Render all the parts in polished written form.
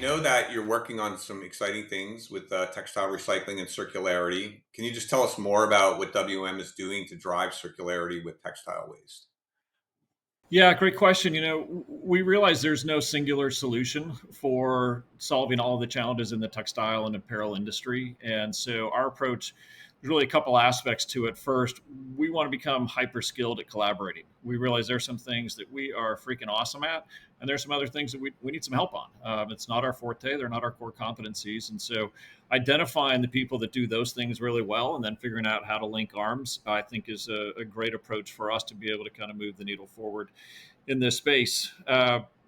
know that you're working on some exciting things with textile recycling and circularity. Can you just tell us more about what WM is doing to drive circularity with textile waste? Yeah, great question. We realize there's no singular solution for solving all the challenges in the textile and apparel industry. And so our approach, there's really a couple aspects to it. First, we want to become hyper skilled at collaborating. We realize there's some things that we are freaking awesome at, and there's some other things that we need some help on. It's not our forte, they're not our core competencies. And so identifying the people that do those things really well and then figuring out how to link arms, I think is a great approach for us to be able to kind of move the needle forward in this space.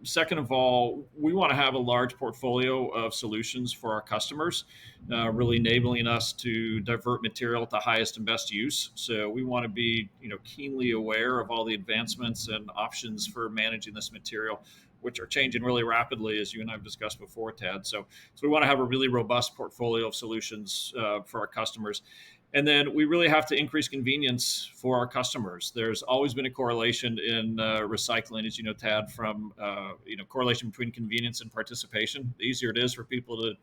Second of all, we want to have a large portfolio of solutions for our customers, really enabling us to divert material to highest and best use. So we want to be, keenly aware of all the advancements and options for managing this material, which are changing really rapidly, as you and I've discussed before, Tad. So we want to have a really robust portfolio of solutions for our customers. And then we really have to increase convenience for our customers. There's always been a correlation in recycling, as you know, Tad, from correlation between convenience and participation. The easier it is for people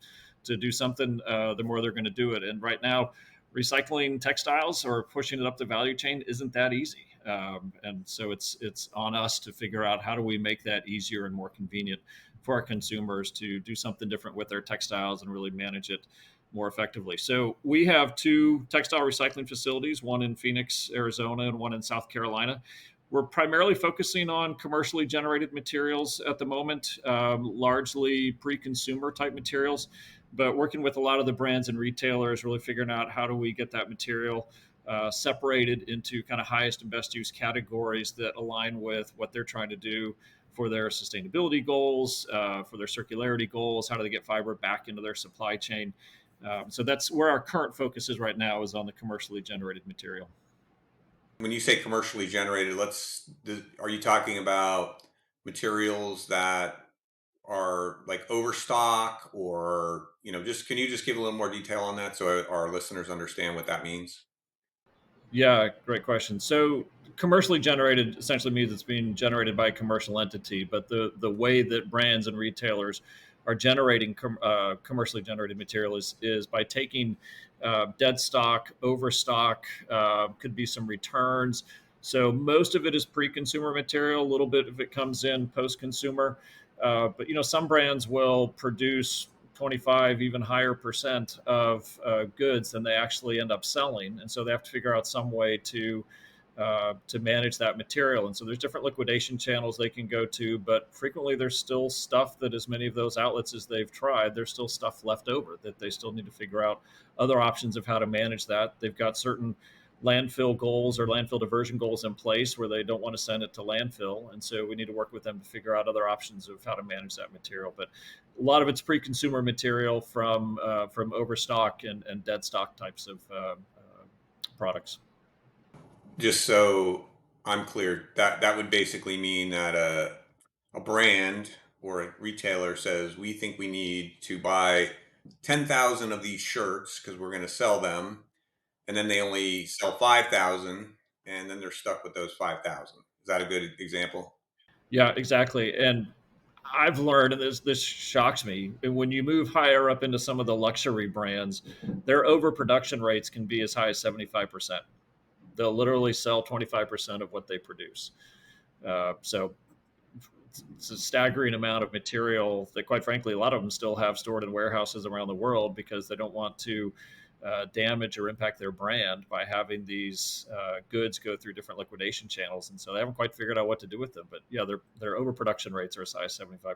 to do something, the more they're going to do it. And right now, recycling textiles or pushing it up the value chain isn't that easy. And so it's on us to figure out how do we make that easier and more convenient for our consumers to do something different with their textiles and really manage it more effectively. So we have two textile recycling facilities, one in Phoenix, Arizona, and one in South Carolina. We're primarily focusing on commercially generated materials at the moment, largely pre-consumer type materials, but working with a lot of the brands and retailers, really figuring out how do we get that material separated into kind of highest and best use categories that align with what they're trying to do for their sustainability goals, for their circularity goals. How do they get fiber back into their supply chain? So that's where our current focus is right now, is on the commercially generated material. When you say commercially generated, are you talking about materials that are like overstock, or just can you just give a little more detail on that so our listeners understand what that means? Yeah, great question. So commercially generated essentially means it's being generated by a commercial entity, but the way that brands and retailers are generating commercially generated material is by taking dead stock, overstock, could be some returns. So most of it is pre-consumer material. A little bit of it comes in post-consumer, but some brands will produce 25, even higher percent of goods than they actually end up selling, and so they have to figure out some way to manage that material. And so there's different liquidation channels they can go to, but frequently there's still stuff that, as many of those outlets as they've tried, there's still stuff left over that they still need to figure out other options of how to manage that. They've got certain landfill goals or landfill diversion goals in place where they don't want to send it to landfill, and so we need to work with them to figure out other options of how to manage that material. But a lot of it's pre-consumer material from overstock and dead stock types of products. Just so I'm clear, that would basically mean that a brand or a retailer says we think we need to buy 10,000 of these shirts because we're going to sell them, and then they only sell 5,000, and then they're stuck with those 5,000. Is that a good example? Yeah, exactly. And I've learned, and this shocks me, when you move higher up into some of the luxury brands, their overproduction rates can be as high as 75%. They'll literally sell 25% of what they produce. So it's a staggering amount of material that, quite frankly, a lot of them still have stored in warehouses around the world because they don't want to damage or impact their brand by having these goods go through different liquidation channels. And so they haven't quite figured out what to do with them. But yeah, their overproduction rates are as high as 75%.